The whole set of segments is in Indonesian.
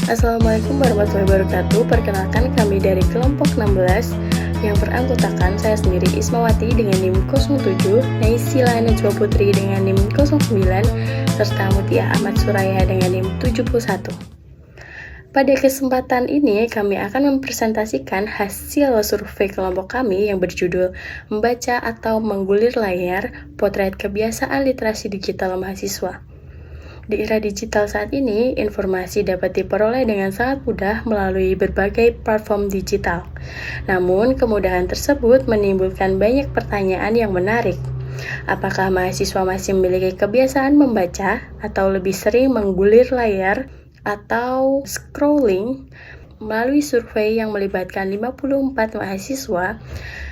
Assalamualaikum warahmatullahi wabarakatuh. Perkenalkan kami dari kelompok 16 yang beranggotakan saya sendiri Ismawati dengan NIM 07, Naisila Najwa Putri dengan NIM 09, serta Mutia Ahmad Suraya dengan NIM 71. Pada kesempatan ini kami akan mempresentasikan hasil survei kelompok kami yang berjudul Membaca atau Menggulir Layar, Potret Kebiasaan Literasi Digital Mahasiswa. Di era digital saat ini, informasi dapat diperoleh dengan sangat mudah melalui berbagai platform digital. Namun, kemudahan tersebut menimbulkan banyak pertanyaan yang menarik. Apakah mahasiswa masih memiliki kebiasaan membaca atau lebih sering menggulir layar atau scrolling? Melalui survei yang melibatkan 54 mahasiswa,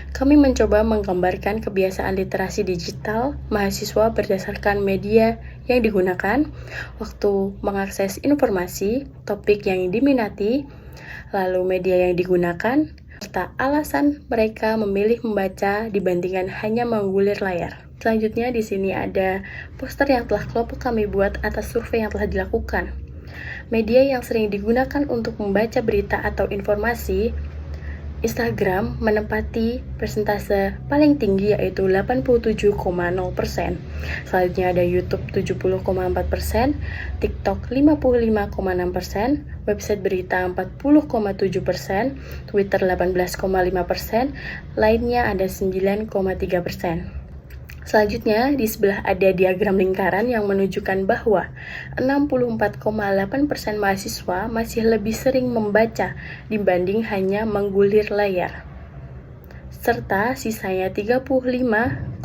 kami mencoba menggambarkan kebiasaan literasi digital mahasiswa berdasarkan media yang digunakan, waktu mengakses informasi, topik yang diminati, lalu media yang digunakan, serta alasan mereka memilih membaca dibandingkan hanya menggulir layar. Selanjutnya di sini ada poster yang telah kelompok kami buat atas survei yang telah dilakukan. Media yang sering digunakan untuk membaca berita atau informasi, Instagram menempati persentase paling tinggi yaitu 87,0%. Selanjutnya ada YouTube 70,4%, TikTok 55,6%, website berita 40,7%, Twitter 18,5%, lainnya ada 9,3%. Selanjutnya, di sebelah ada diagram lingkaran yang menunjukkan bahwa 64,8% mahasiswa masih lebih sering membaca dibanding hanya menggulir layar. Serta sisanya 35,2%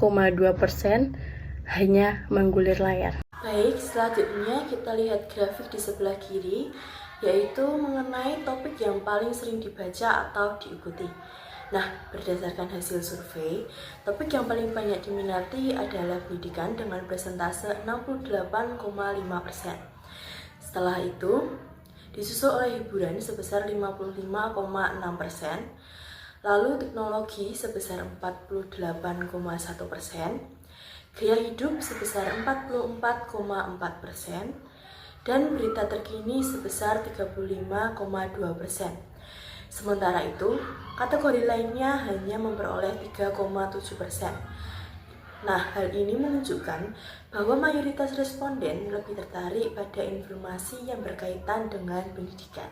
hanya menggulir layar. Baik, selanjutnya kita lihat grafik di sebelah kiri, yaitu mengenai topik yang paling sering dibaca atau diikuti. Nah, berdasarkan hasil survei, topik yang paling banyak diminati adalah pendidikan dengan persentase 68,5%. Setelah itu, disusul oleh hiburan sebesar 55,6%, lalu teknologi sebesar 48,1%, gaya hidup sebesar 44,4%, dan berita terkini sebesar 35,2%. Sementara itu, kategori lainnya hanya memperoleh 3,7%. Nah, hal ini menunjukkan bahwa mayoritas responden lebih tertarik pada informasi yang berkaitan dengan pendidikan.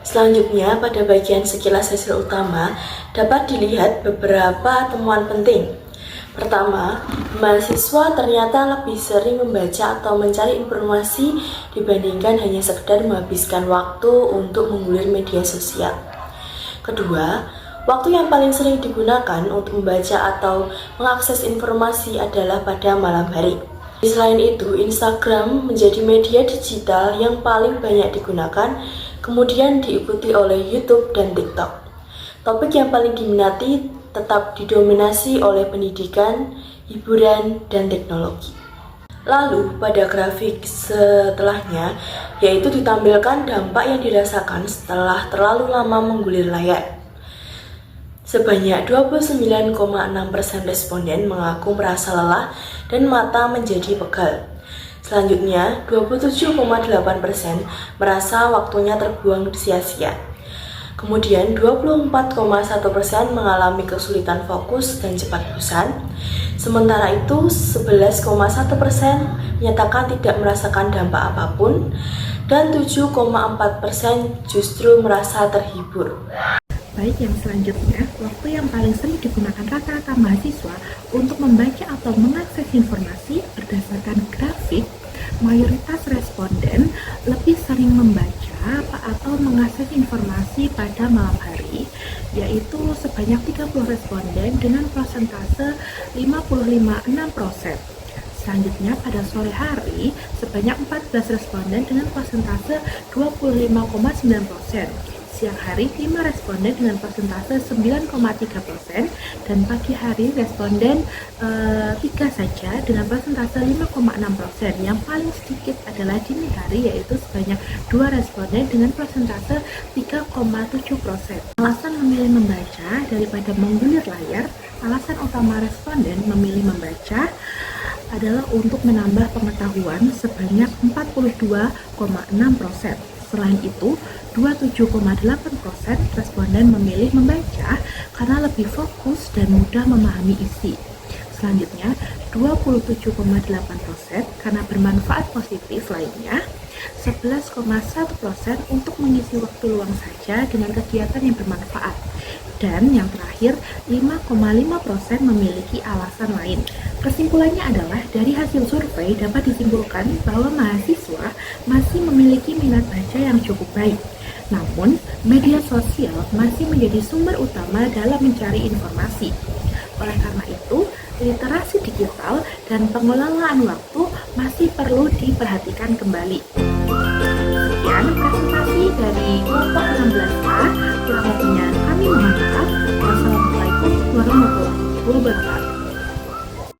Selanjutnya, pada bagian sekilas hasil utama, dapat dilihat beberapa temuan penting. Pertama, mahasiswa ternyata lebih sering membaca atau mencari informasi dibandingkan hanya sekedar menghabiskan waktu untuk menggulir media sosial. Kedua, waktu yang paling sering digunakan untuk membaca atau mengakses informasi adalah pada malam hari. Selain itu, Instagram menjadi media digital yang paling banyak digunakan, kemudian diikuti oleh YouTube dan TikTok. Topik yang paling diminati tetap didominasi oleh pendidikan, hiburan, dan teknologi. Lalu, pada grafik setelahnya, yaitu ditampilkan dampak yang dirasakan setelah terlalu lama menggulir layar. Sebanyak 29,6% responden mengaku merasa lelah dan mata menjadi pegal. Selanjutnya, 27,8% merasa waktunya terbuang sia-sia. Kemudian 24,1% mengalami kesulitan fokus dan cepat bosan. Sementara itu 11,1% menyatakan tidak merasakan dampak apapun dan 7,4% justru merasa terhibur. Baik, yang selanjutnya, waktu yang paling sering digunakan rata-rata mahasiswa untuk membaca atau mengakses informasi berdasarkan grafik, mayoritas responden lebih sering membaca atau mengakses informasi pada malam hari, yaitu sebanyak 30 responden dengan persentase 55,6%. Selanjutnya pada sore hari, sebanyak 14 responden dengan persentase 25,9%. Siang hari 5 responden dengan persentase 9,3%, dan pagi hari responden 3 saja dengan persentase 5,6%. Yang paling sedikit adalah dini hari, yaitu sebanyak 2 responden dengan persentase 3,7%. Alasan memilih membaca daripada menggulir layar, alasan utama responden memilih membaca adalah untuk menambah pengetahuan sebanyak 42,6%. Selain itu, 27,8% responden memilih membaca karena lebih fokus dan mudah memahami isi. Selanjutnya, 27,8% karena bermanfaat positif lainnya, 11,1% untuk mengisi waktu luang saja dengan kegiatan yang bermanfaat, dan yang terakhir 5,5% memiliki alasan lain. Kesimpulannya adalah dari hasil survei dapat disimpulkan bahwa mahasiswa masih memiliki minat baca yang cukup baik. Namun, media sosial masih menjadi sumber utama dalam mencari informasi. Oleh karena itu, literasi digital dan pengelolaan waktu masih perlu diperhatikan kembali. Sekian presentasi dari kelompok 16A, kurang lebihnya kami mohon maaf. Wassalamualaikum warahmatullahi wabarakatuh.